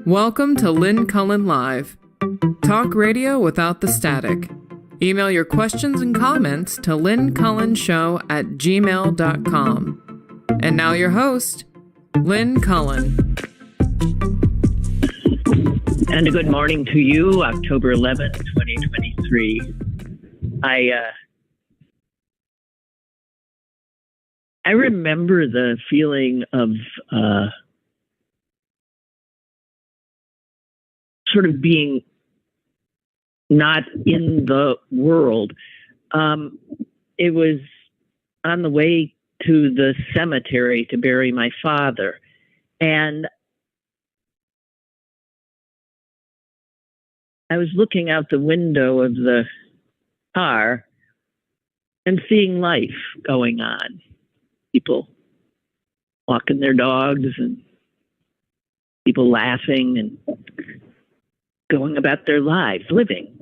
Welcome to Lynn Cullen Live. Talk radio without the static. Email your questions and comments to lynncullenshow@gmail.com. And now your host, Lynn Cullen. And a good morning to you, October 11th, 2023. I remember the feeling of sort of being not in the world. It was on the way to the cemetery to bury my father. And I was looking out the window of the car and seeing life going on. People walking their dogs and people laughing and going about their lives, living.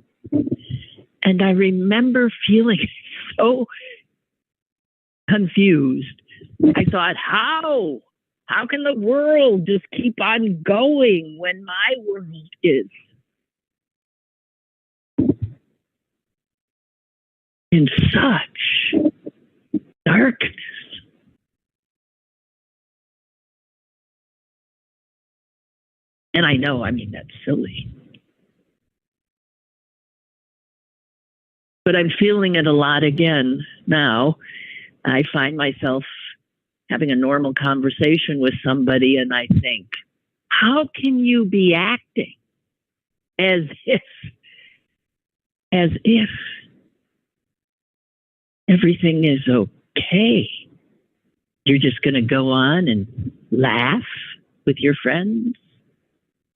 And I remember feeling so confused. I thought, how can the world just keep on going when my world is in such darkness? And I know, that's silly. But I'm feeling it a lot again now. I find myself having a normal conversation with somebody and I think, how can you be acting as if everything is okay? You're just going to go on and laugh with your friends,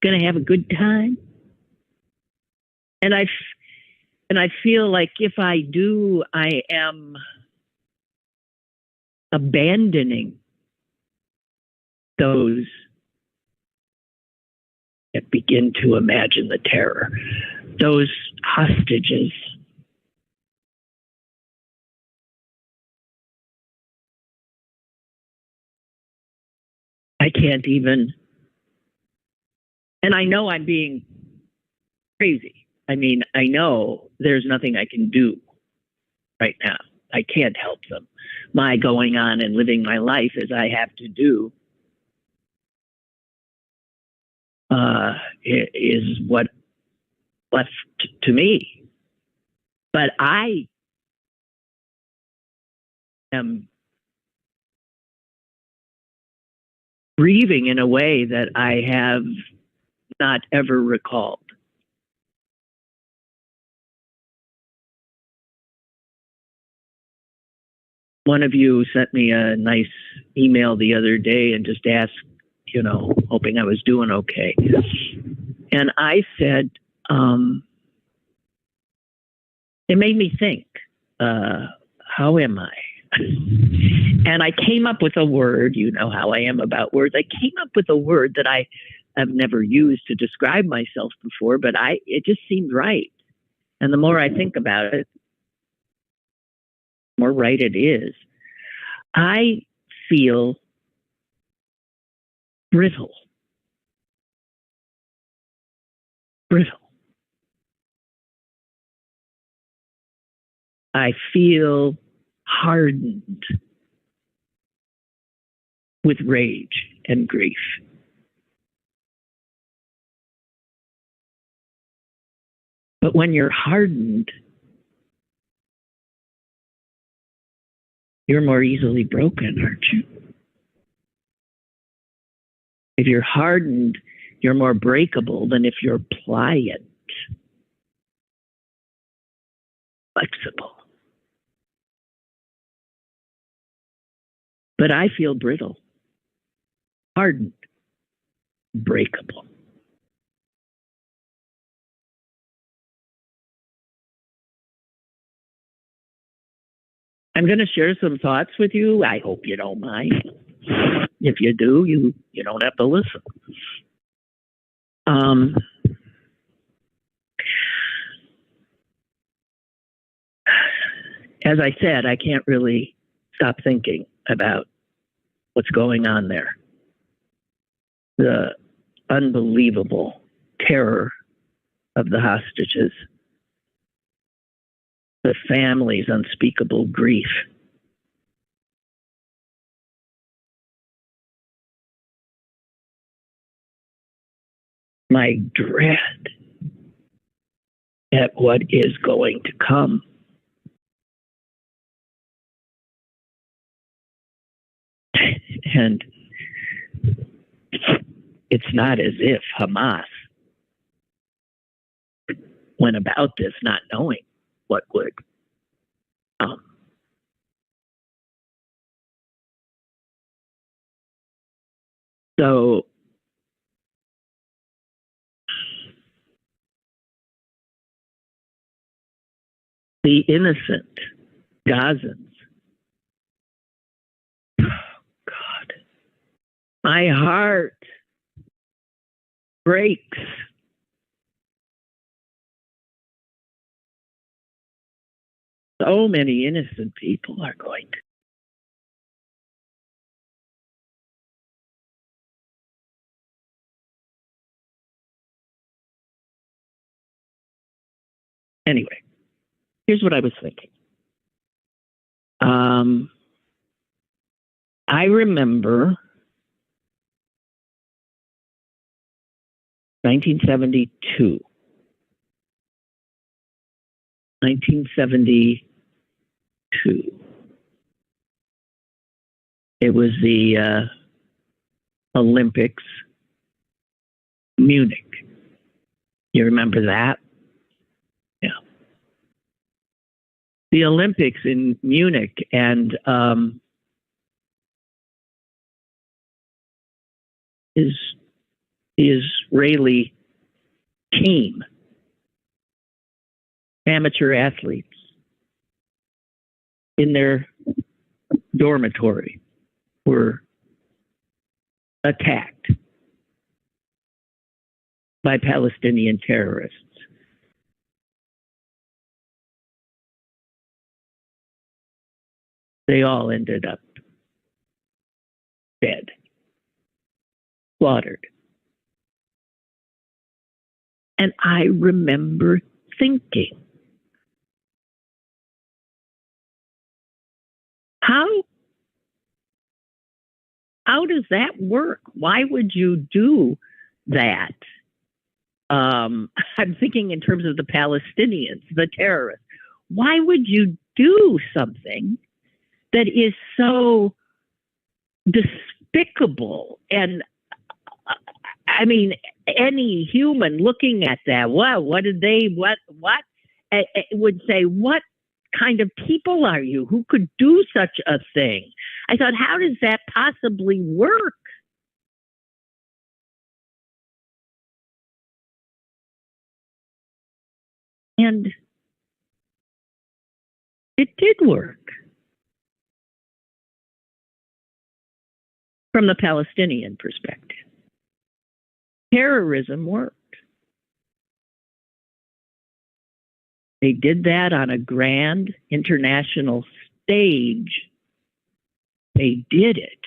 going to have a good time. And I feel like if I do, I am abandoning those that begin to imagine the terror, those hostages. I can't even, and I know I'm being crazy. I know there's nothing I can do right now. I can't help them. My going on and living my life as I have to do is what left to me. But I am grieving in a way that I have not ever recalled. One of you sent me a nice email the other day and just asked, hoping I was doing okay. And I said, it made me think, how am I? And I came up with a word, you know how I am about words. I came up with a word that I have never used to describe myself before, but it just seemed right. And the more I think about it, the more right it is. I feel brittle. I feel hardened with rage and grief. But when you're hardened, you're more easily broken, aren't you? If you're hardened, you're more breakable than if you're pliant, flexible. But I feel brittle, hardened, breakable. I'm going to share some thoughts with you. I hope you don't mind. If you do, you don't have to listen. As I said, I can't really stop thinking about what's going on there. The unbelievable terror of the hostages, the family's unspeakable grief. My dread at what is going to come. And it's not as if Hamas went about this not knowing what would come. So the innocent Gazans, oh God, my heart breaks. So many innocent people are going to. Anyway, here's what I was thinking. I remember 1972. 1972. It was the Olympics, Munich. You remember that? Yeah. The Olympics in Munich, and the Israeli team, amateur athletes, in their dormitory were attacked by Palestinian terrorists. They all ended up dead, slaughtered. And I remember thinking, how does that work? Why would you do that? I'm thinking in terms of the Palestinians, the terrorists. Why would you do something that is so despicable? And I mean, any human looking at that, wow, what would say, what kind of people are you who could do such a thing? I thought, how does that possibly work? And it did work from the Palestinian perspective. Terrorism worked. They did that on a grand international stage. They did it.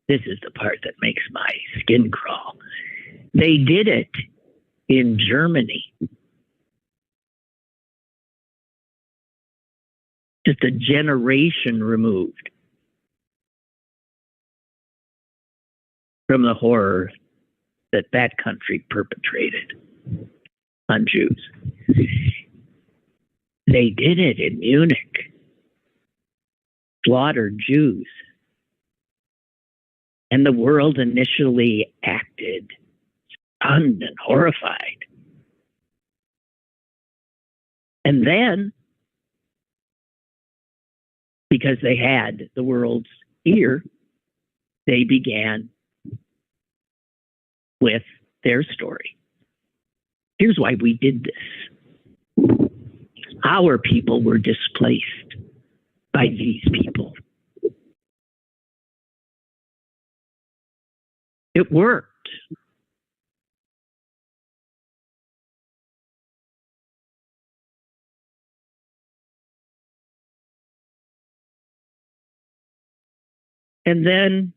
This is the part that makes my skin crawl. They did it in Germany. Just a generation removed from the horror that that country perpetrated on Jews. They did it in Munich, slaughtered Jews. And the world initially acted stunned and horrified. And then, because they had the world's ear, they began with their story. Here's why we did this. Our people were displaced by these people. It worked. And then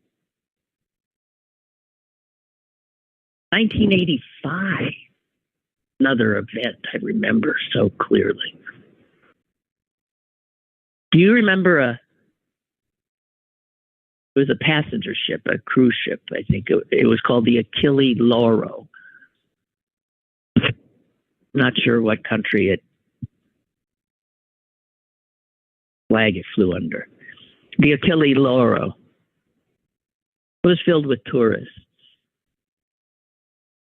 1985, another event I remember so clearly. Do you remember it was a passenger ship, a cruise ship, I think. It was called the Achille Lauro. Not sure what country flag it flew under. The Achille Lauro was filled with tourists.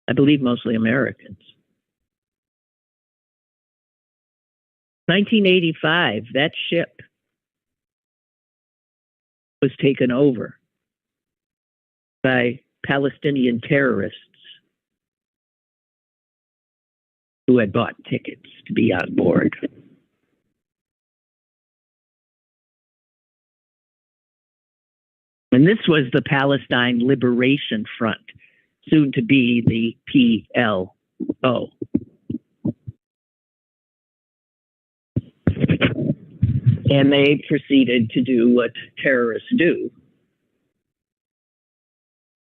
I believe mostly Americans. 1985, that ship was taken over by Palestinian terrorists who had bought tickets to be on board. And this was the Palestine Liberation Front, soon to be the PLO. And they proceeded to do what terrorists do.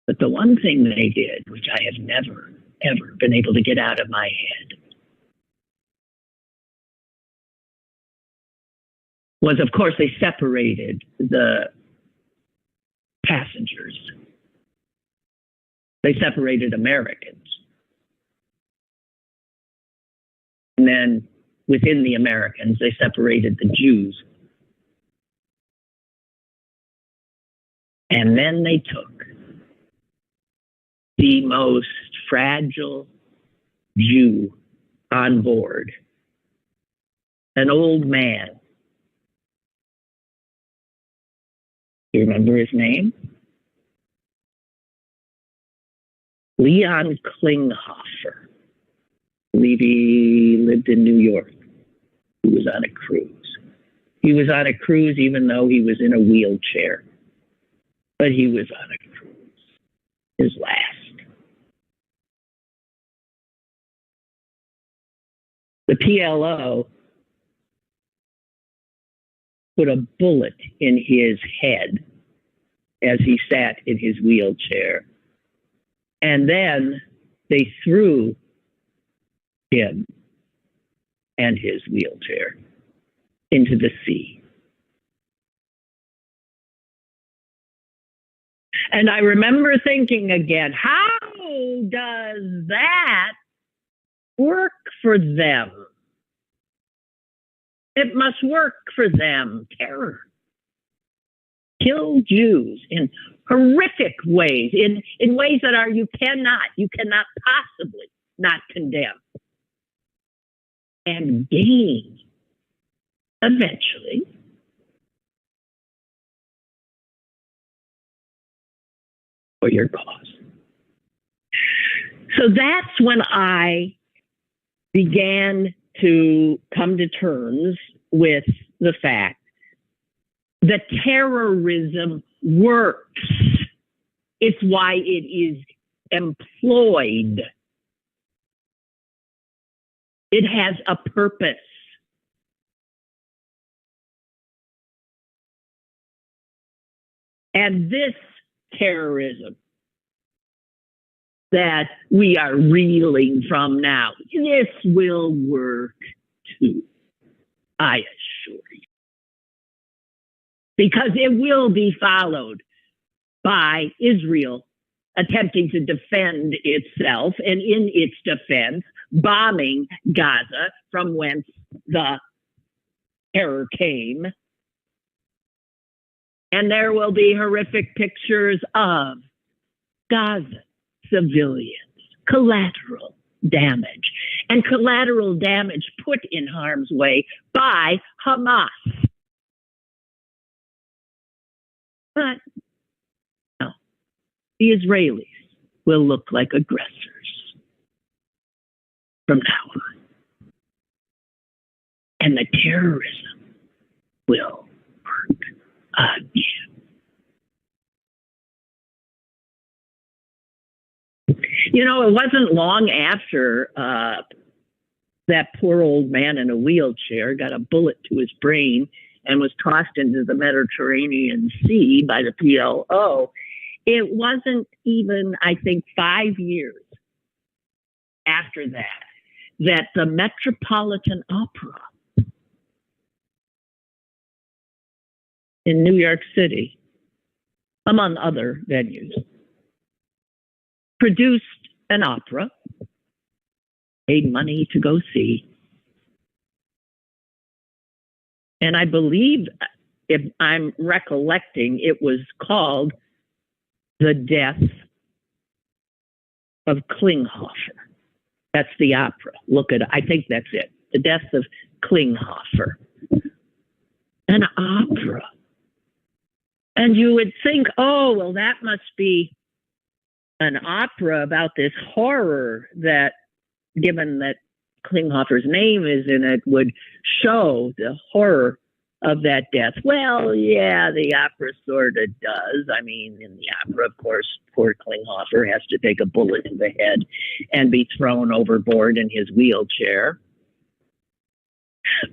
But the one thing they did, which I have never, ever been able to get out of my head, was, of course, they separated the passengers. They separated Americans. And then within the Americans, they separated the Jews. And then they took the most fragile Jew on board, an old man. Do you remember his name? Leon Klinghoffer. I believe he lived in New York. He was on a cruise. He was on a cruise even though he was in a wheelchair. But he was on a cruise. His last. The PLO put a bullet in his head as he sat in his wheelchair. And then they threw him and his wheelchair into the sea. And I remember thinking again, how does that work for them? It must work for them. Terror. Kill Jews in horrific ways, in ways that you cannot possibly not condemn. And gain, eventually, for your cause. So that's when I began to come to terms with the fact that terrorism works. It's why it is employed. It has a purpose. And this terrorism that we are reeling from now, this will work too, I assure you. Because it will be followed by Israel attempting to defend itself, and in its defense, bombing Gaza from whence the terror came. And there will be horrific pictures of Gaza civilians, collateral damage, and collateral damage put in harm's way by Hamas. But no, the Israelis will look like aggressors from now on. And the terrorism will work again. You know, it wasn't long after that poor old man in a wheelchair got a bullet to his brain and was tossed into the Mediterranean Sea by the PLO. It wasn't even, I think, 5 years after that the Metropolitan Opera in New York City, among other venues, produced an opera, paid money to go see. And I believe, if I'm recollecting, it was called The Death of Klinghoffer. That's the opera. Look at it. I think that's it. The Death of Klinghoffer. An opera. And you would think, oh, well, that must be an opera about this horror that, given that Klinghoffer's name is in it, would show the horror of that death. Well, yeah, the opera sort of does. I mean, in the opera, of course, poor Klinghoffer has to take a bullet to the head and be thrown overboard in his wheelchair.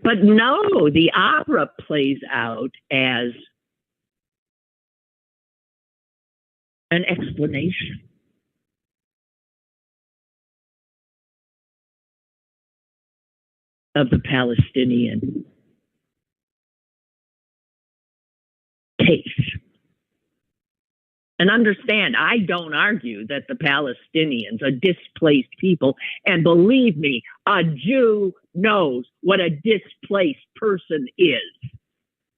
But no, the opera plays out as an explanation. Of the Palestinian case. And understand, I don't argue that the Palestinians are displaced people. And believe me, a Jew knows what a displaced person is.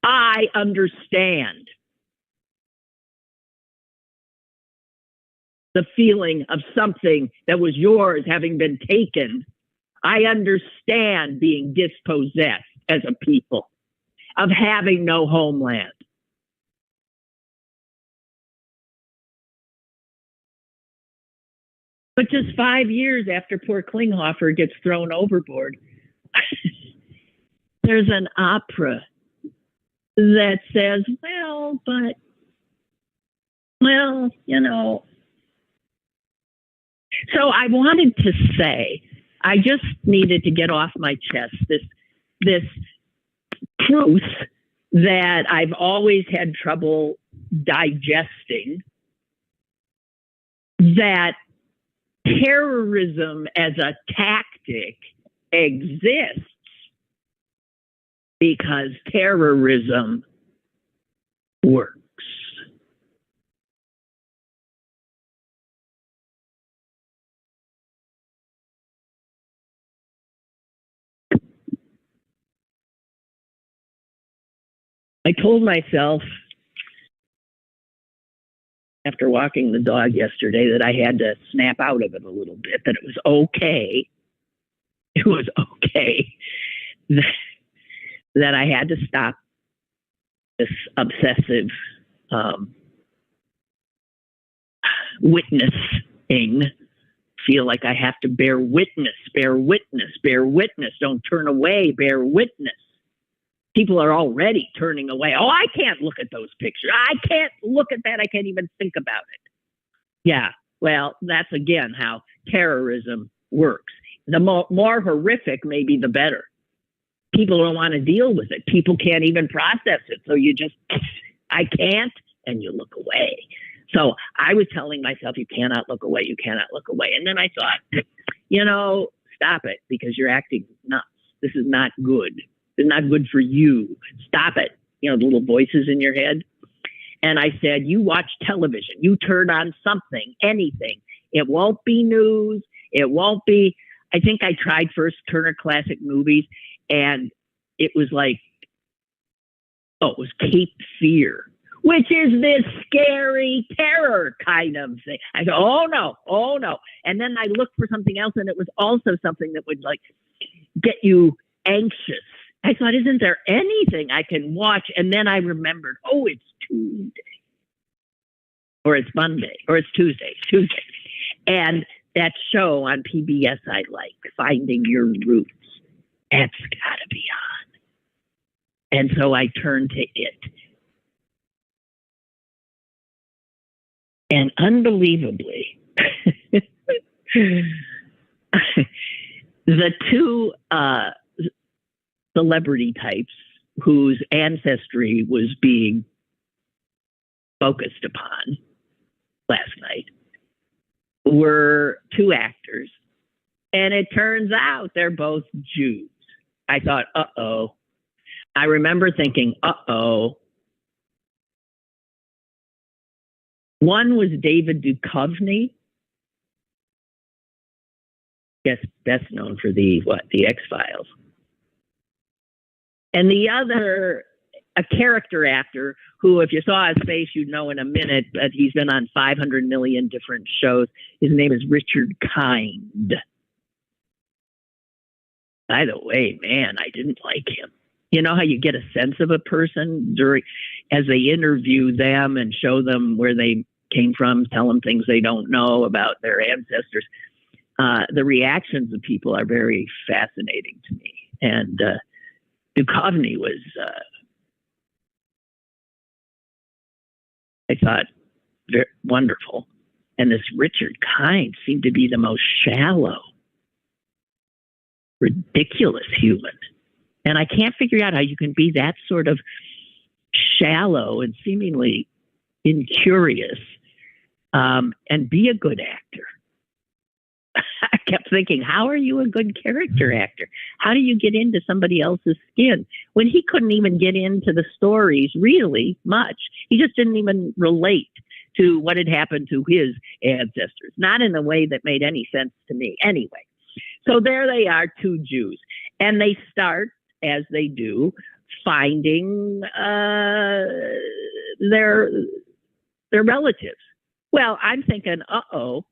I understand the feeling of something that was yours having been taken. I understand being dispossessed as a people, of having no homeland. But just 5 years after poor Klinghoffer gets thrown overboard, there's an opera that says, well, you know. So I wanted to say, I just needed to get off my chest this truth that I've always had trouble digesting, that terrorism as a tactic exists because terrorism works. I told myself after walking the dog yesterday that I had to snap out of it a little bit, that it was okay. It was okay that I had to stop this obsessive witnessing. Feel like I have to bear witness, don't turn away, bear witness. People are already turning away. Oh, I can't look at those pictures. I can't look at that. I can't even think about it. Yeah, well, that's again how terrorism works. The more horrific, maybe the better. People don't want to deal with it. People can't even process it. So you just, I can't, and you look away. So I was telling myself, you cannot look away. You cannot look away. And then I thought, stop it, because you're acting nuts. This is not good. It's not good for you. Stop it. The little voices in your head. And I said, you watch television. You turn on something, anything. It won't be news. It won't be. I think I tried first Turner Classic Movies, and it was like, it was Cape Fear, which is this scary terror kind of thing. I said, oh no. And then I looked for something else, and it was also something that would get you anxious. I thought, isn't there anything I can watch? And then I remembered, it's Tuesday. Or it's Monday. Or it's Tuesday. And that show on PBS I like, Finding Your Roots. That's got to be on. And so I turned to it. And unbelievably, the two celebrity types whose ancestry was being focused upon last night were two actors And it turns out they're both Jews. I thought, uh-oh. I remember thinking, uh-oh. One was David Duchovny, guess best known for the X-Files. And the other, a character actor who, if you saw his face, you'd know in a minute, but he's been on 500 million different shows. His name is Richard Kind. By the way, man, I didn't like him. You know how you get a sense of a person as they interview them and show them where they came from, tell them things they don't know about their ancestors. The reactions of people are very fascinating to me. And Duchovny was, I thought, very wonderful. And this Richard Kind seemed to be the most shallow, ridiculous human. And I can't figure out how you can be that sort of shallow and seemingly incurious and be a good actor. I kept thinking, how are you a good character actor? How do you get into somebody else's skin when he couldn't even get into the stories really much? He just didn't even relate to what had happened to his ancestors, not in a way that made any sense to me. Anyway, so there they are, two Jews, and they start, as they do, finding their relatives. Well, I'm thinking, uh-oh,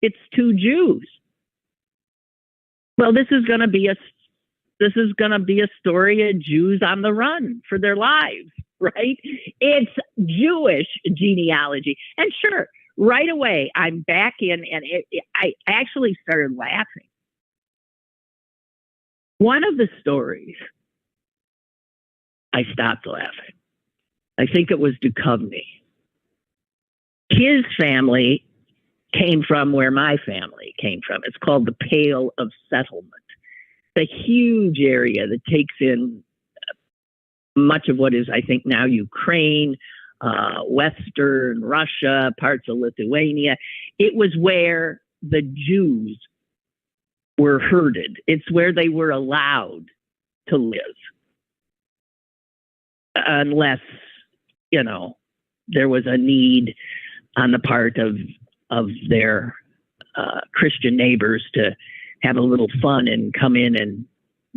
it's two Jews. Well, this is going to be a story of Jews on the run for their lives, right? It's Jewish genealogy. And sure, right away, I'm back in, and I actually started laughing. One of the stories, I stopped laughing. I think it was Duchovny. His family came from where my family came from. It's called the Pale of Settlement. It's a huge area that takes in much of what is, I think, now Ukraine, Western Russia, parts of Lithuania. It was where the Jews were herded. It's where they were allowed to live. Unless, there was a need on the part of their Christian neighbors to have a little fun and come in and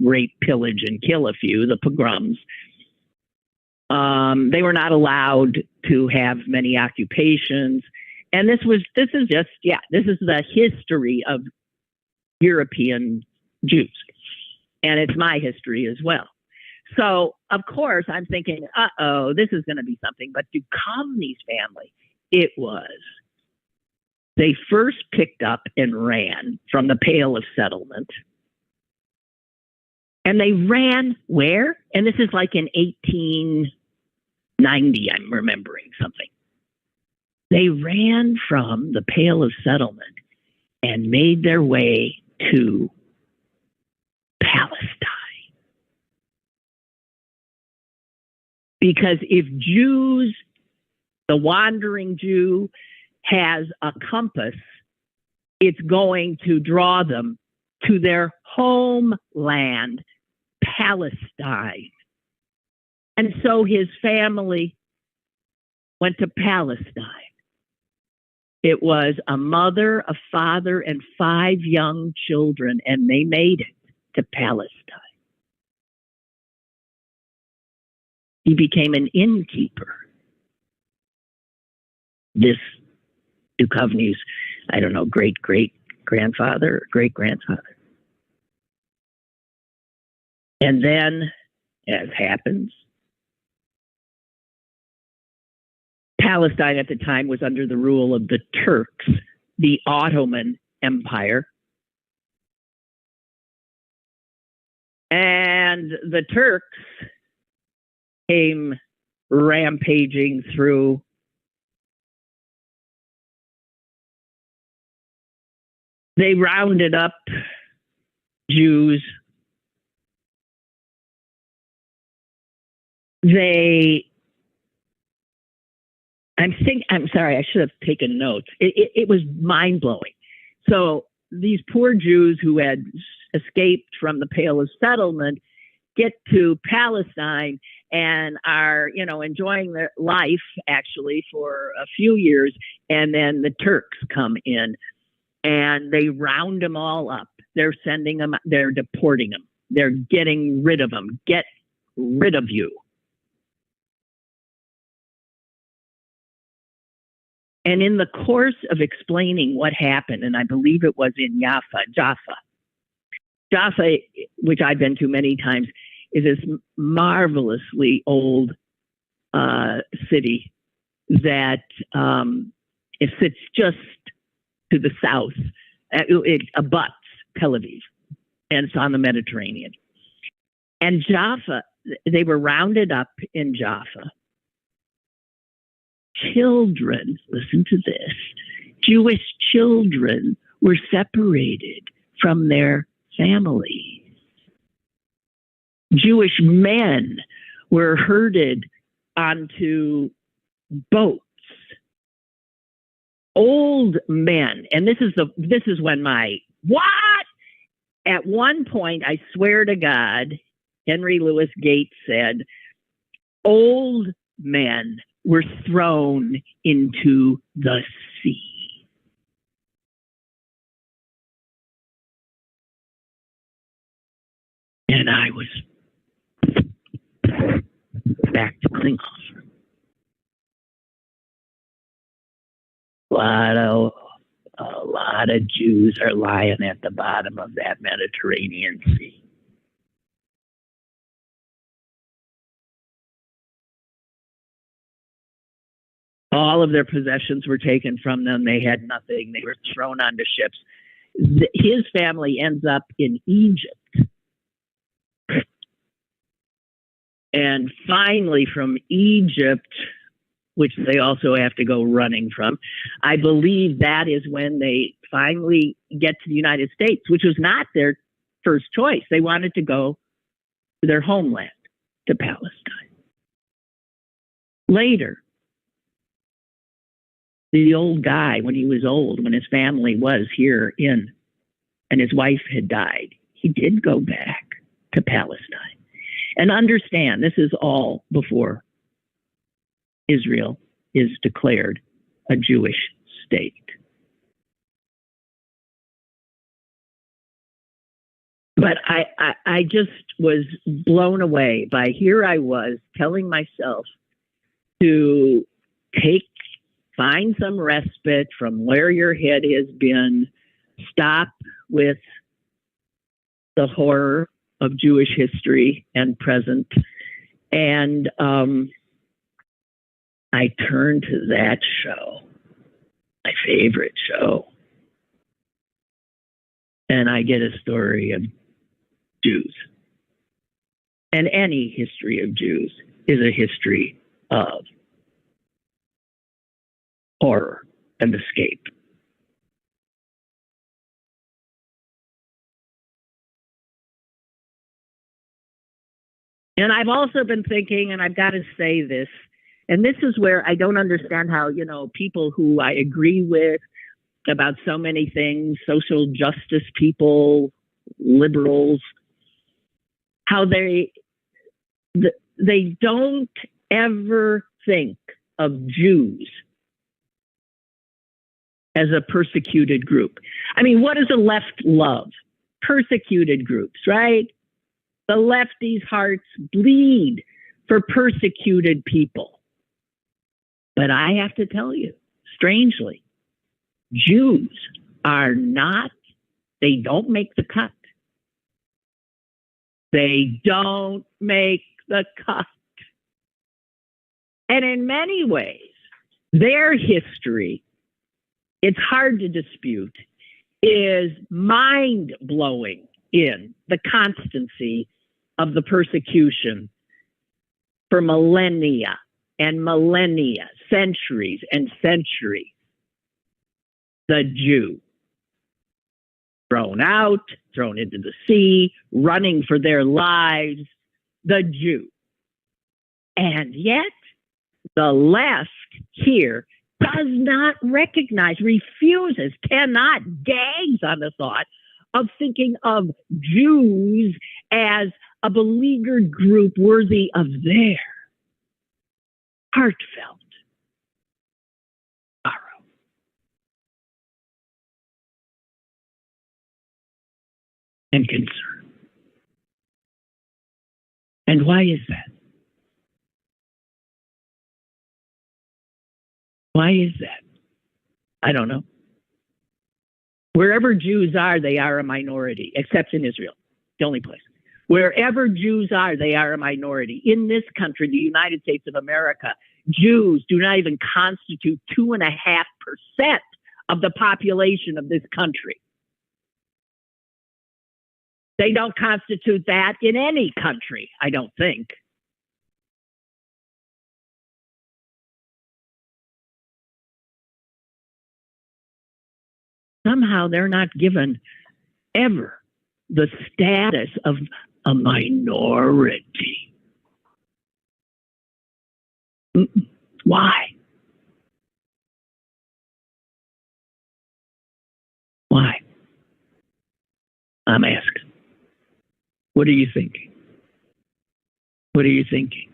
rape, pillage, and kill a few, the pogroms. They were not allowed to have many occupations. And this is the history of European Jews. And it's my history as well. So, of course, I'm thinking, uh-oh, this is going to be something. But Duchovny's family, it was. They first picked up and ran from the Pale of Settlement. And they ran where? And this is like in 1890, I'm remembering something. They ran from the Pale of Settlement and made their way to Palestine. Because if Jews, the wandering Jew, has a compass, it's going to draw them to their homeland, Palestine. And so his family went to Palestine. It was a mother, a father, and 5 young children, and they made it to Palestine. He became an innkeeper. This Duchovny's, great-great-grandfather, or great-grandfather. And then, as happens, Palestine at the time was under the rule of the Turks, the Ottoman Empire. And the Turks came rampaging through. They rounded up Jews. I'm sorry, I should have taken notes. It was mind-blowing. So these poor Jews who had escaped from the Pale of Settlement get to Palestine and are, enjoying their life actually for a few years. And then the Turks come in and they round them all up. They're sending them, they're deporting them. They're getting rid of them. Get rid of you. And in the course of explaining what happened, and I believe it was in Jaffa, which I've been to many times, is this marvelously old city that it sits just to the south. It abuts Tel Aviv, and it's on the Mediterranean. And Jaffa, they were rounded up in Jaffa. Children, listen to this, Jewish children were separated from their families. Jewish men were herded onto boats. Old men, and this is when what? At one point, I swear to God, Henry Louis Gates said, old men were thrown into the sea. And I was back to Klinghoffer. A lot of Jews are lying at the bottom of that Mediterranean Sea. All of their possessions were taken from them. They had nothing. They were thrown onto ships. His family ends up in Egypt. And finally, from Egypt, which they also have to go running from, I believe that is when they finally get to the United States, which was not their first choice. They wanted to go to their homeland, to Palestine. Later, the old guy, when he was old, when his family was here and his wife had died, he did go back to Palestine. And understand, this is all before Israel is declared a Jewish state. But I just was blown away by, here I was telling myself to find some respite from where your head has been, stop with the horror of Jewish history and present. And I turned to that show, my favorite show, and I get a story of Jews. And any history of Jews is a history of horror and escape. And I've also been thinking, and I've got to say this, and this is where I don't understand how, people who I agree with about so many things, social justice people, liberals, how they don't ever think of Jews as a persecuted group. I mean, what does the left love? Persecuted groups, right? The lefties' hearts bleed for persecuted people. But I have to tell you, strangely, Jews are not, they don't make the cut. They don't make the cut. And in many ways, their history, it's hard to dispute, is mind-blowing in the constancy of the persecution for millennia and millennia, centuries and centuries. The Jew, thrown out, thrown into the sea, running for their lives, the Jew. And yet, the left here does not recognize, refuses, cannot, gags on the thought of thinking of Jews as a beleaguered group worthy of their heartfelt sorrow. And concern. And why is that? Why is that? I don't know. Wherever Jews are, they are a minority, except in Israel, the only place. Wherever Jews are, they are a minority. In this country, the United States of America, Jews do not even constitute 2.5% of the population of this country. They don't constitute that in any country, I don't think. Somehow they're not given ever the status of a minority. Why? Why? I'm asking. What are you thinking? What are you thinking?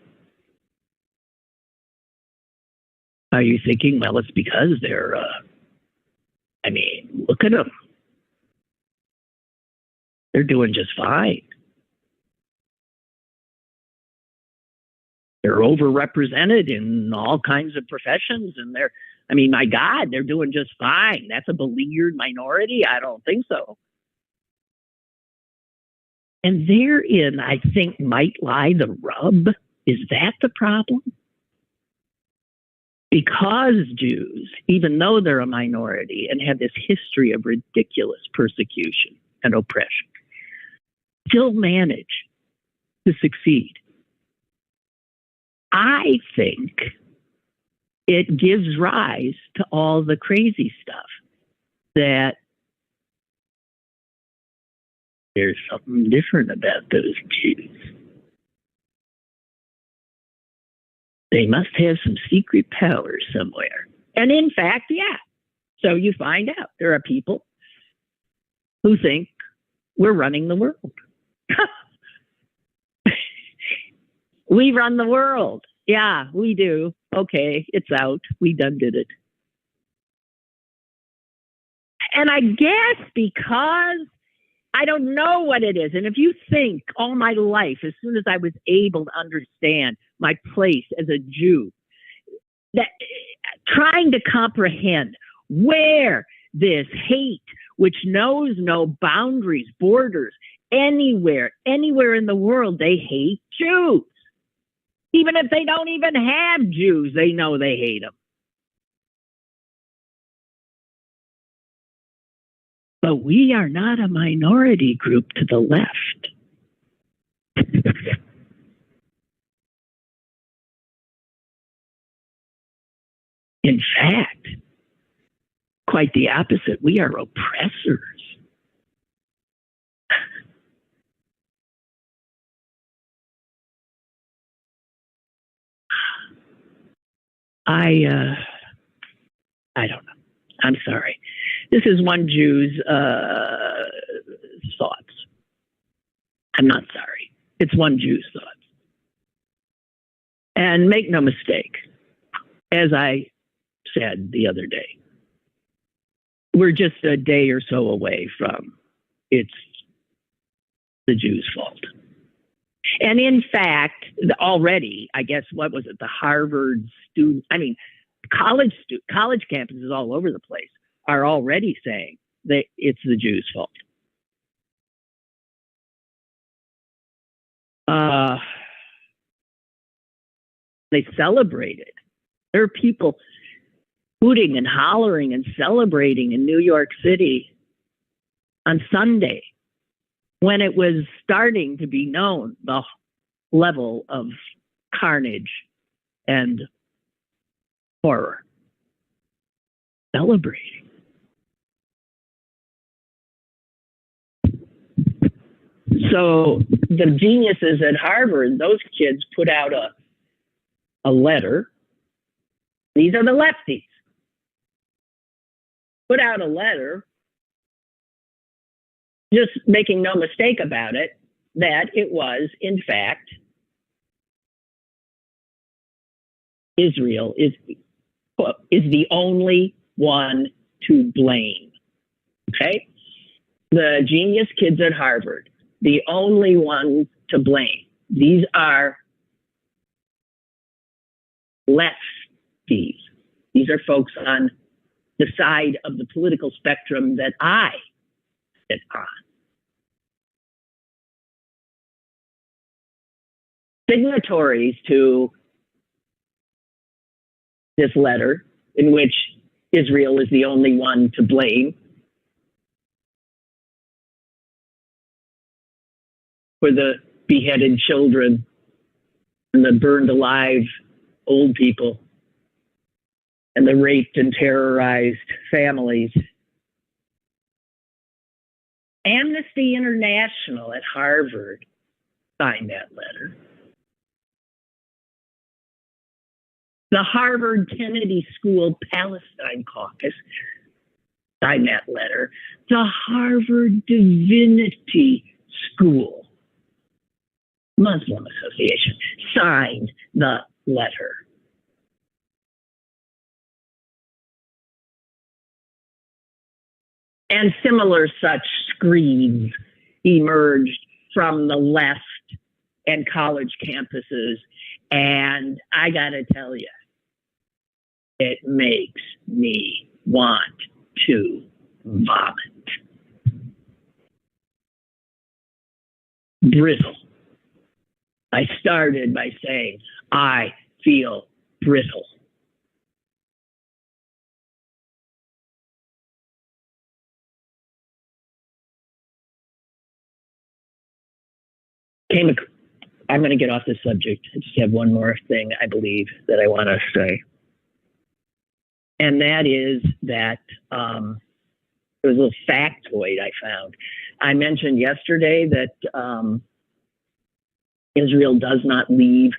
Are you thinking, well, it's because they're, look at them. They're doing just fine. They're overrepresented in all kinds of professions, and my God, they're doing just fine. That's a beleaguered minority? I don't think so. And therein, I think, might lie the rub. Is that the problem? Because Jews, even though they're a minority and have this history of ridiculous persecution and oppression, still manage to succeed. I think it gives rise to all the crazy stuff that there's something different about those Jews. They must have some secret power somewhere. And in fact, yeah. So you find out there are people who think we're running the world. We run the world. Yeah, we do. Okay, it's out. We done did it. And I guess because I don't know what it is. And if you think all my life, as soon as I was able to understand my place as a Jew, that trying to comprehend where this hate, which knows no boundaries, borders, anywhere in the world, they hate Jews. Even if they don't even have Jews, they know they hate them. But we are not a minority group to the left. In fact, quite the opposite. We are oppressors. I don't know. I'm sorry. This is one Jew's thoughts. I'm not sorry. It's one Jew's thoughts. And make no mistake, as I said the other day, we're just a day or so away from it's the Jews' fault. And in fact, already, I guess, what was it? The Harvard student, college campuses all over the place are already saying that it's the Jews' fault. They celebrated. There are people hooting and hollering and celebrating in New York City on Sunday when it was starting to be known the level of carnage and horror. Celebrating. So the geniuses at Harvard, those kids put out a letter. These are the lefties. put out a letter, just making no mistake about it, that it was, in fact, Israel is the only one to blame. Okay? The genius kids at Harvard, the only one to blame. These are lefties. These are folks on the side of the political spectrum that I sit on. Signatories to this letter, in which Israel is the only one to blame for the beheaded children and the burned alive old people and the raped and terrorized families. Amnesty International at Harvard signed that letter. The Harvard Kennedy School Palestine Caucus signed that letter. The Harvard Divinity School Muslim Association signed the letter. And similar such screeds emerged from the left and college campuses. And I got to tell you, it makes me want to vomit. Brittle. I started by saying, I feel brittle. I'm going to get off this subject. I just have one more thing, I believe, that I want to say. And that is that there was a little factoid I found. I mentioned yesterday that Israel does not leave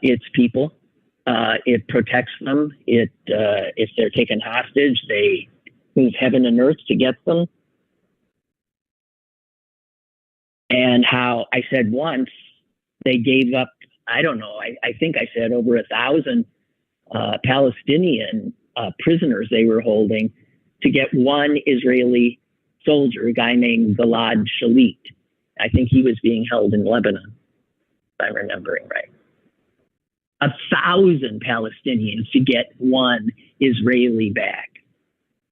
its people. It protects them. If they're taken hostage, they move heaven and earth to get them. And how I said once they gave up, I don't know, I think I said over 1,000 Palestinian prisoners they were holding to get one Israeli soldier, a guy named Gilad Shalit. I think he was being held in Lebanon, if I'm remembering right. 1,000 Palestinians to get one Israeli back.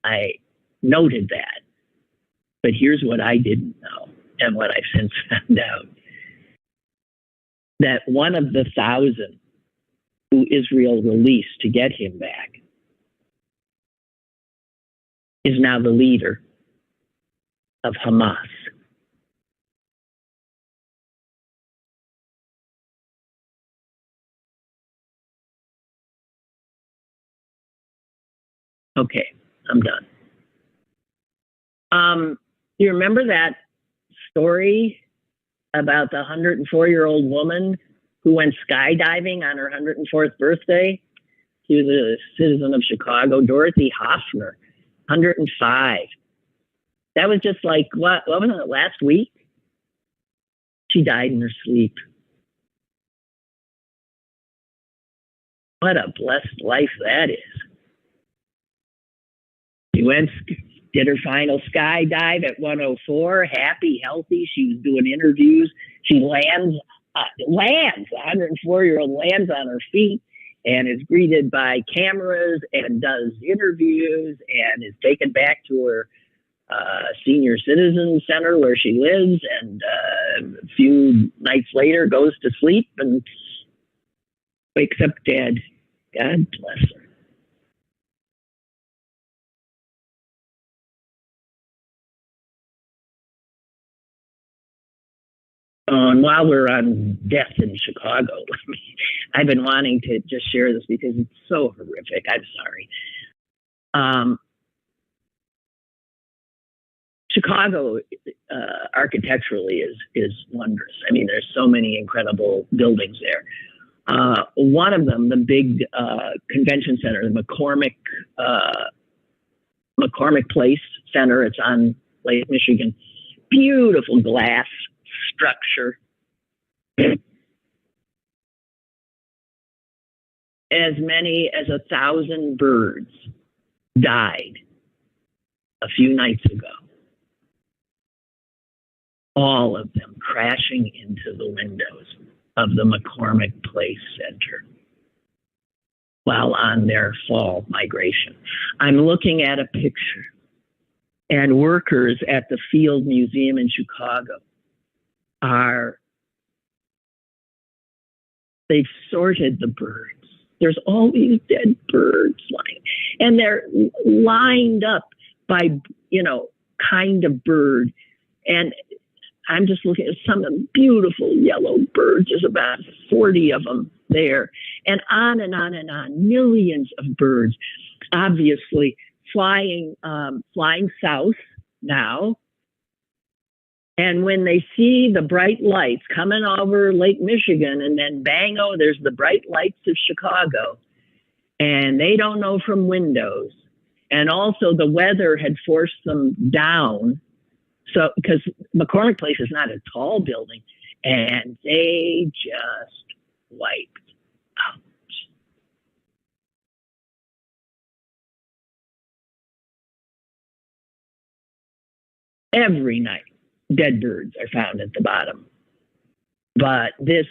I noted that. But here's what I didn't know, and what I've since found out. That one of the 1,000 who Israel released to get him back is now the leader of Hamas. Okay, I'm done. You remember that story about the 104-year-old woman who went skydiving on her 104th birthday? She was a citizen of Chicago, Dorothy Hoffner, 105. That was just like, what was it, last week? She died in her sleep. What a blessed life that is. She went, did her final skydive at 104, happy, healthy. She was doing interviews. She lands, a 104-year-old lands on her feet and is greeted by cameras and does interviews and is taken back to her senior citizen center where she lives, and a few nights later goes to sleep and wakes up dead. God bless her. And while we're on death in Chicago, I've been wanting to just share this because it's so horrific. I'm sorry. Chicago architecturally is wondrous. I mean, there's so many incredible buildings there. One of them, the big convention center, the McCormick McCormick Place Center. It's on Lake Michigan. Beautiful glass structure. As many as 1,000 birds died a few nights ago. All of them crashing into the windows of the McCormick Place Center while on their fall migration. I'm looking at a picture, and workers at the Field Museum in Chicago they've sorted the birds. There's all these dead birds lying, and they're lined up by, kind of bird. And I'm just looking at some of the beautiful yellow birds. There's about 40 of them there, and on and on and on. Millions of birds, obviously flying south now. And when they see the bright lights coming over Lake Michigan, and then bango, there's the bright lights of Chicago, and they don't know from windows. And also the weather had forced them down. So, because McCormick Place is not a tall building, and they just wiped out. Every night, dead birds are found at the bottom. But this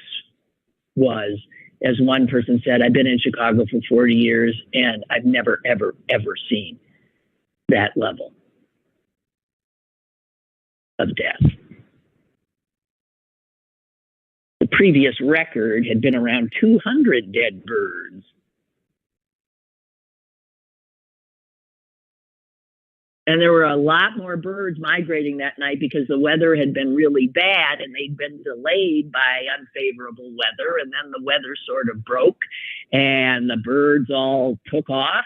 was, as one person said, I've been in Chicago for 40 years, and I've never, ever, ever seen that level of death. The previous record had been around 200 dead birds. And there were a lot more birds migrating that night because the weather had been really bad and they'd been delayed by unfavorable weather. And then the weather sort of broke and the birds all took off.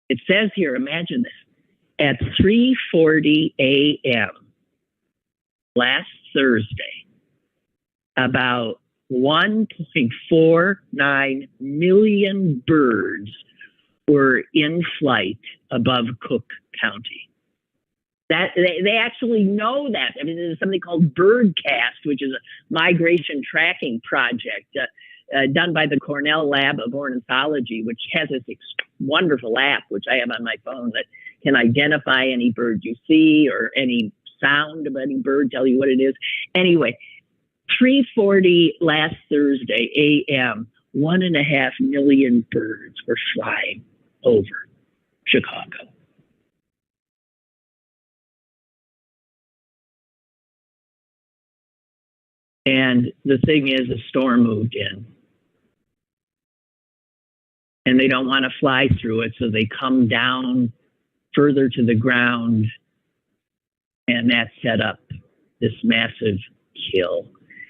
It says here, imagine this, at 3:40 a.m. last Thursday, about 1.49 million birds were in flight above Cook County. That they actually know that. I mean, there's something called Birdcast, which is a migration tracking project done by the Cornell Lab of Ornithology, which has this wonderful app, which I have on my phone, that can identify any bird you see or any sound of any bird, tell you what it is. Anyway, 3:40 last Thursday a.m., 1.5 million birds were flying over Chicago. And the thing is, a storm moved in. And they don't want to fly through it, so they come down further to the ground. And that set up this massive kill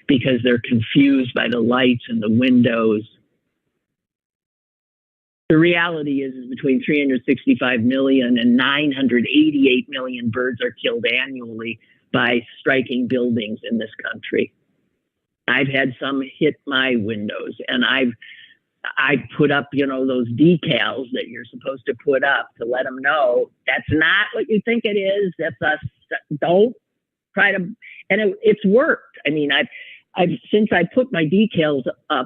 because they're confused by the lights and the windows. The reality is between 365 million and 988 million birds are killed annually by striking buildings in this country. I've had some hit my windows, and I put up, those decals that you're supposed to put up to let them know that's not what you think it is. That's us. Don't try to, and it's worked. I mean, I've since I put my decals, I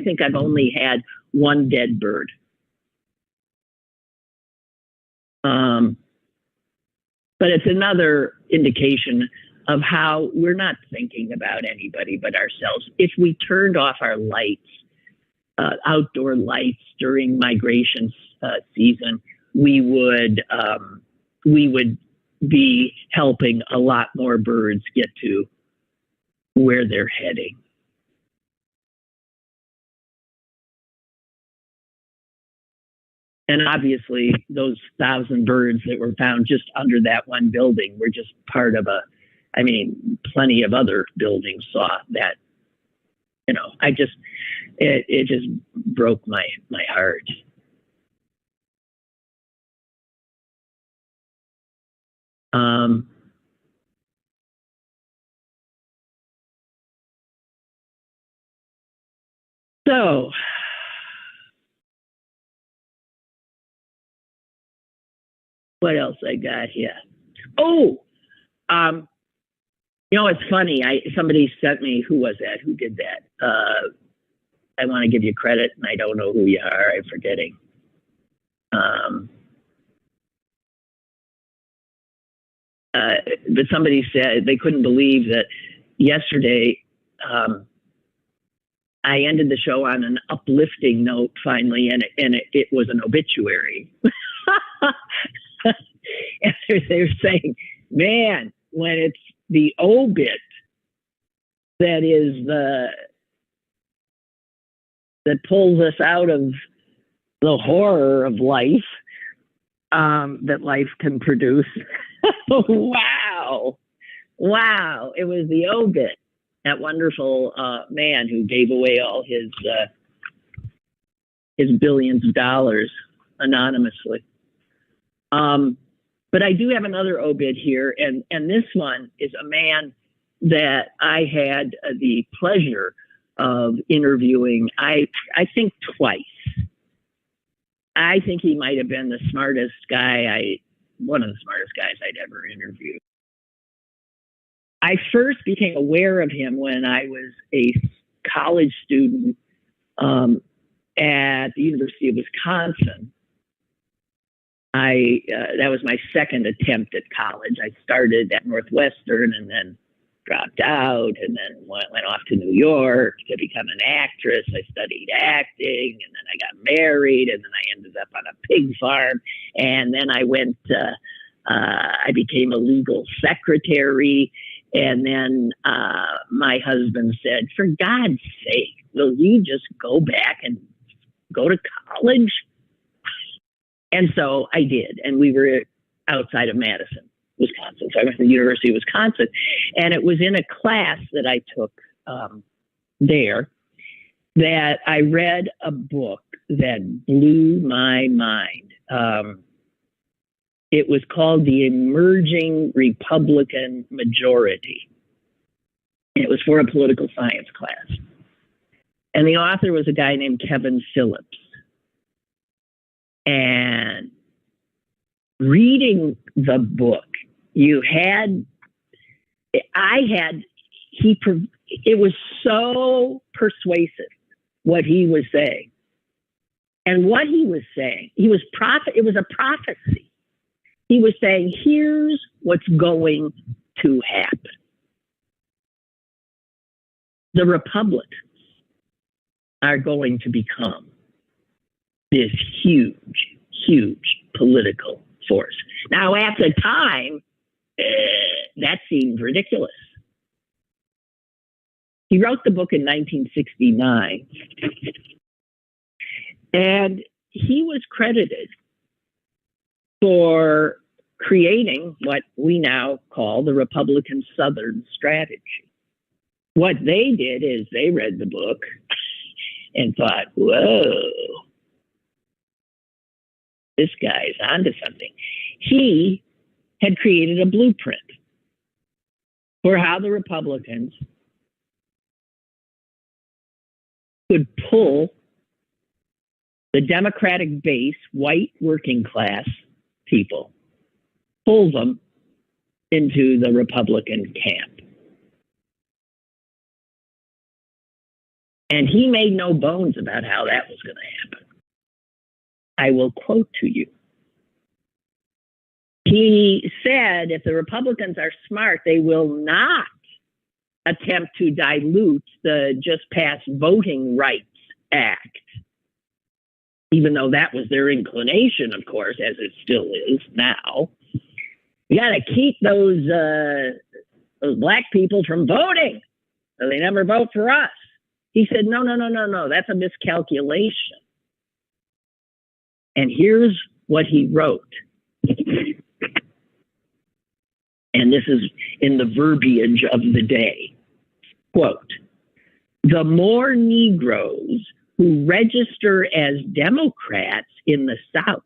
think I've only had one dead bird. But it's another indication of how we're not thinking about anybody but ourselves. If we turned off our lights, outdoor lights during migration season, we would be helping a lot more birds get to where they're heading. And obviously, those 1,000 birds that were found just under that one building were just part of plenty of other buildings saw that. It just broke my heart. So What else I got here? Oh, it's funny. Somebody sent me, who was that? Who did that? I want to give you credit, and I don't know who you are. I'm forgetting. But somebody said they couldn't believe that yesterday I ended the show on an uplifting note finally, and it was an obituary. And they were saying, man, when it's the obit that is that pulls us out of the horror of life that life can produce. Wow. It was the obit, that wonderful man who gave away all his billions of dollars anonymously. But I do have another obit here, and this one is a man that I had the pleasure of interviewing, I think twice. I think he might have been the smartest guy, one of the smartest guys I'd ever interviewed. I first became aware of him when I was a college student at the University of Wisconsin. That was my second attempt at college. I started at Northwestern and then dropped out, and then went off to New York to become an actress. I studied acting, and then I got married, and then I ended up on a pig farm, and then I went. I became a legal secretary, and then my husband said, "For God's sake, will you just go back and go to college?" And so I did, and we were outside of Madison, Wisconsin. So I went to the University of Wisconsin, and it was in a class that I took there that I read a book that blew my mind. It was called The Emerging Republican Majority. And it was for a political science class. And the author was a guy named Kevin Phillips. And reading the book, it was so persuasive what he was saying. And what he was saying, it was a prophecy. He was saying, here's what's going to happen. The Republicans are going to become this huge, huge political force. Now, at the time, that seemed ridiculous. He wrote the book in 1969, and he was credited for creating what we now call the Republican Southern strategy. What they did is they read the book and thought, whoa, this guy's onto something. He had created a blueprint for how the Republicans could pull the Democratic base, white working class people, pull them into the Republican camp. And he made no bones about how that was going to happen. I will quote to you. He said, if the Republicans are smart, they will not attempt to dilute the just passed Voting Rights Act, even though that was their inclination, of course, as it still is now. We got to keep those black people from voting, so they never vote for us. He said, no, that's a miscalculation. And here's what he wrote. And this is in the verbiage of the day. Quote, the more Negroes who register as Democrats in the South,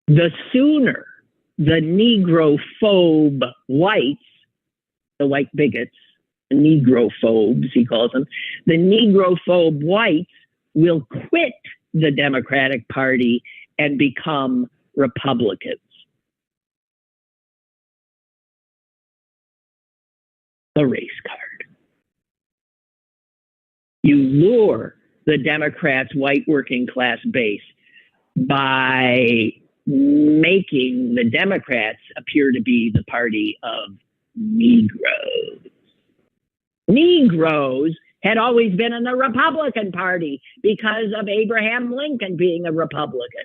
the sooner the Negrophobe whites, the white bigots, the Negrophobes, he calls them, the Negrophobe whites will quit the Democratic Party and become Republicans. The race card. You lure the Democrats' white working class base by making the Democrats appear to be the party of Negroes. Negroes had always been in the Republican Party because of Abraham Lincoln being a Republican.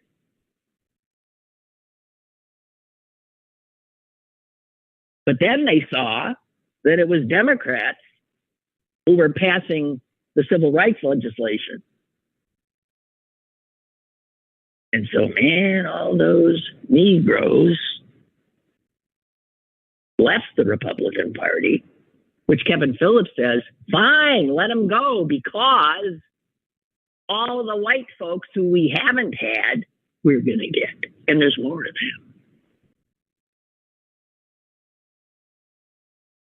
But then they saw that it was Democrats who were passing the civil rights legislation. And so, man, all those Negroes left the Republican Party, which Kevin Phillips says, fine, let them go, because all the white folks who we haven't had, we're going to get. And there's more of them.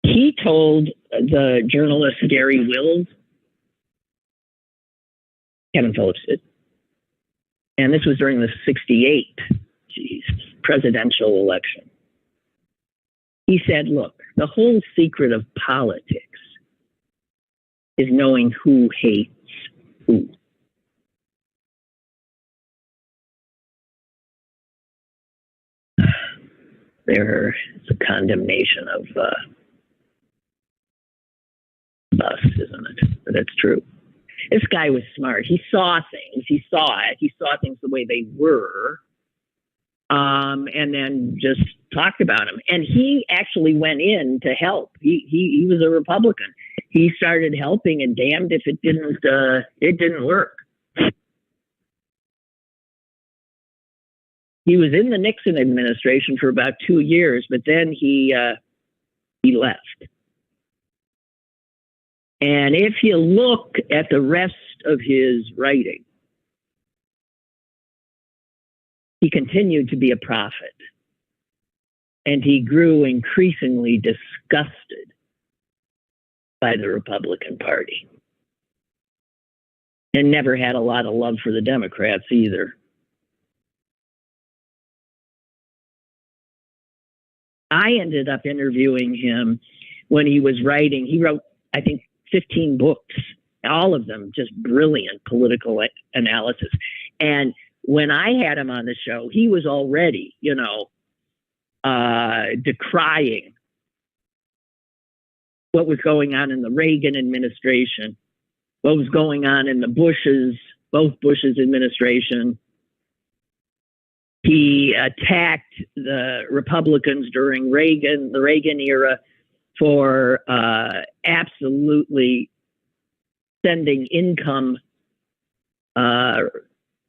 He told the journalist Gary Wills, Kevin Phillips did, and this was during the 68 presidential election. He said, look, the whole secret of politics is knowing who hates who. There is a condemnation of us, isn't it? But it's true. This guy was smart. He saw things. He saw it. He saw things the way they were, and then just talked about them. And he actually went in to help. He was a Republican. He started helping, and damned if it didn't work. He was in the Nixon administration for about 2 years, but then he left. And if you look at the rest of his writing, he continued to be a prophet. And he grew increasingly disgusted by the Republican Party. And never had a lot of love for the Democrats either. I ended up interviewing him when he was writing. He wrote, I think, 15 books, all of them just brilliant political analysis. And when I had him on the show, he was already, decrying what was going on in the Reagan administration, what was going on in both Bush's administration. He attacked the Republicans during the Reagan era, for absolutely sending income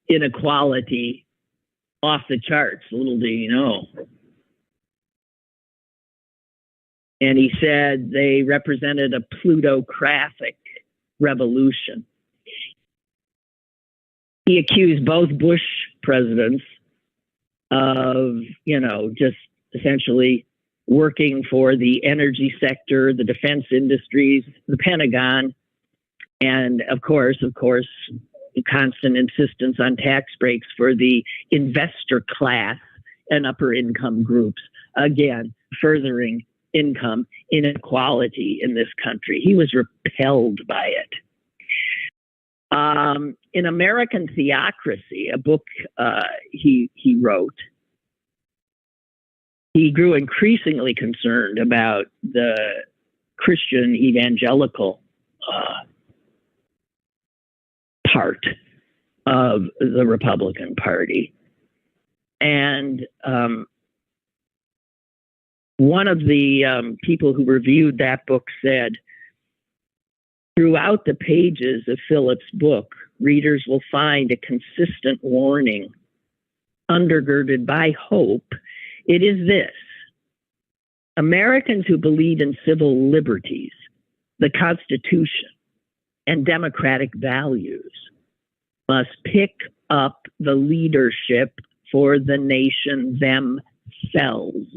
inequality off the charts, little do you know. And he said they represented a plutocratic revolution. He accused both Bush presidents of, just essentially working for the energy sector, the defense industries, the Pentagon, and of course, constant insistence on tax breaks for the investor class and upper income groups, again, furthering income inequality in this country. He was repelled by it. In American Theocracy, a book he wrote, he grew increasingly concerned about the Christian evangelical part of the Republican Party. And one of the people who reviewed that book said, throughout the pages of Phillips' book, readers will find a consistent warning undergirded by hope. It is this: Americans who believe in civil liberties, the Constitution, and democratic values must pick up the leadership for the nation themselves,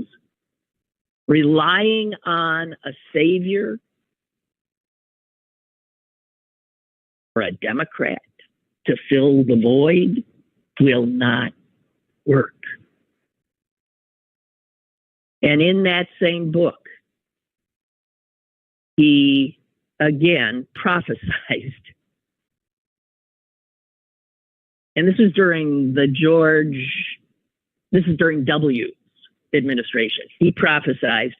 relying on a savior or a Democrat to fill the void will not work. And in that same book, he again prophesized. And this is during W's administration. He prophesized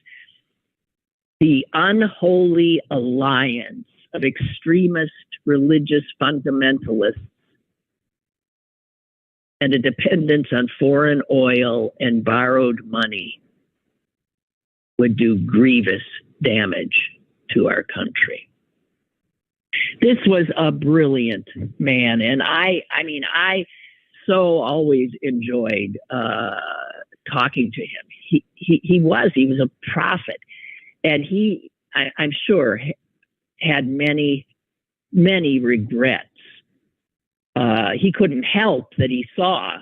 the unholy alliance of extremist religious fundamentalists and a dependence on foreign oil and borrowed money would do grievous damage to our country. This was a brilliant man, and I so always enjoyed talking to him. He was a prophet, and I'm sure had many regrets. He couldn't help that he saw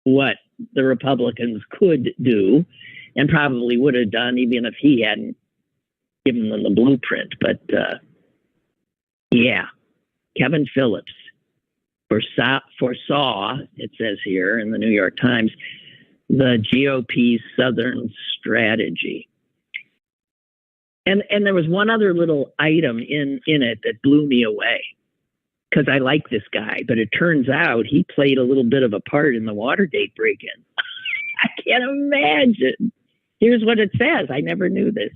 what the Republicans could do, and probably would have done even if he hadn't given them the blueprint. But yeah, Kevin Phillips foresaw, it says here in the New York Times, the GOP's Southern strategy. And there was one other little item in it that blew me away, because I like this guy, but it turns out he played a little bit of a part in the Watergate break-in. I can't imagine. Here's what it says. I never knew this.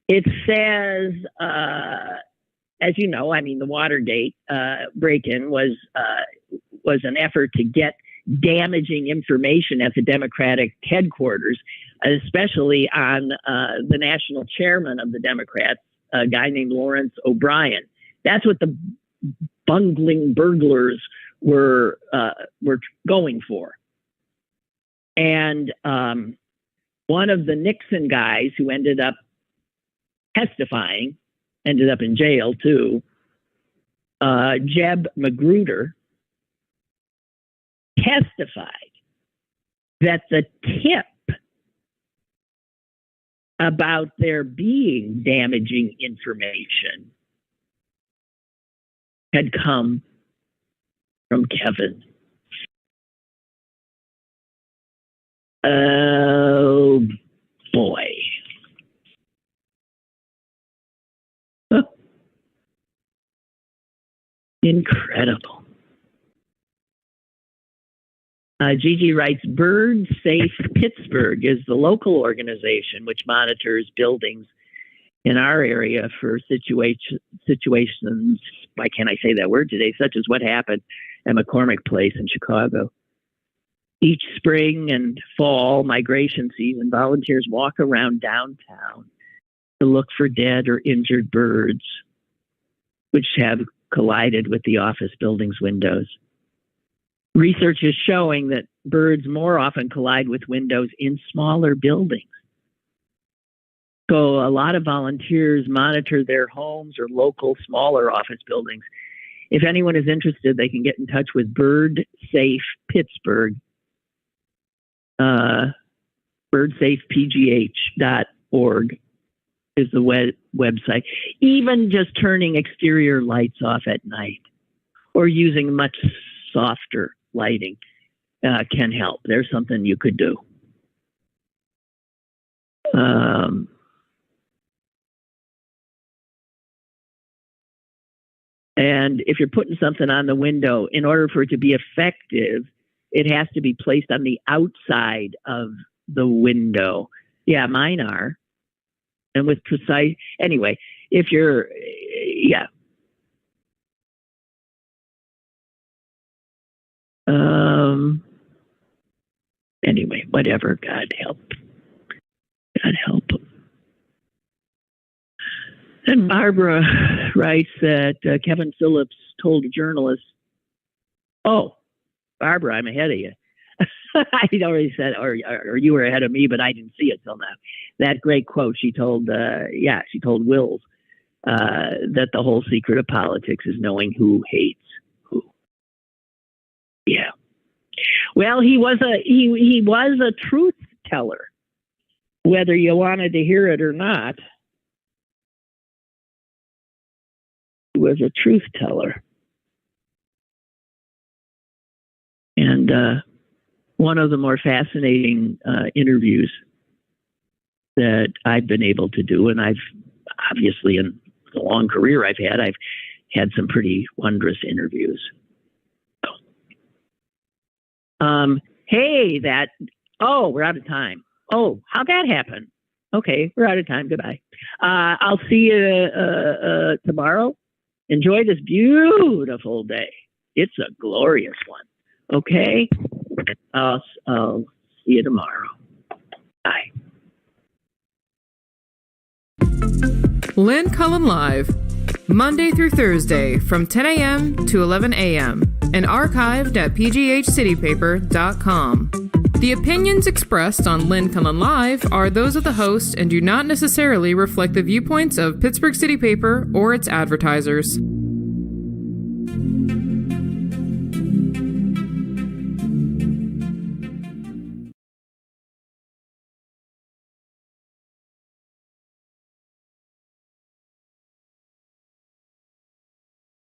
It says, as you know, the Watergate break-in was an effort to get damaging information at the Democratic headquarters, especially on the national chairman of the Democrats, a guy named Lawrence O'Brien. That's what the bungling burglars were going for. And one of the Nixon guys who ended up testifying ended up in jail too. Jeb Magruder testified that the tip about there being damaging information had come from Kevin. Oh boy. Incredible. Gigi writes, Bird Safe Pittsburgh is the local organization which monitors buildings in our area for situations, why can't I say that word today, such as what happened at McCormick Place in Chicago. Each spring and fall migration season, volunteers walk around downtown to look for dead or injured birds, which have collided with the office building's windows. Research is showing that birds more often collide with windows in smaller buildings. So a lot of volunteers monitor their homes or local smaller office buildings. If anyone is interested, they can get in touch with Bird Safe Pittsburgh, birdsafepgh.org is the website. Even just turning exterior lights off at night or using much softer lighting can help. There's something you could do. And if you're putting something on the window, in order for it to be effective, it has to be placed on the outside of the window. Yeah, mine are. And with precise, anyway, if you're, yeah. Anyway, whatever. God help. God help them. And Barbara writes that Kevin Phillips told a journalist, "Oh, Barbara, I'm ahead of you." I'd already said, or you were ahead of me, but I didn't see it till now. That great quote she told Wills that the whole secret of politics is knowing who hates who. Yeah. Well, he was a truth teller, whether you wanted to hear it or not. He was a truth teller. And one of the more fascinating interviews that I've been able to do. And I've obviously, in the long career I've had some pretty wondrous interviews. Hey, we're out of time. Oh, how'd that happen? Okay, we're out of time. Goodbye. I'll see you tomorrow. Enjoy this beautiful day. It's a glorious one. Okay? I'll see you tomorrow. Bye. Lynn Cullen Live, Monday through Thursday from 10 a.m. to 11 a.m. and archived at pghcitypaper.com. The opinions expressed on Lynn Cullen Live are those of the host and do not necessarily reflect the viewpoints of Pittsburgh City Paper or its advertisers.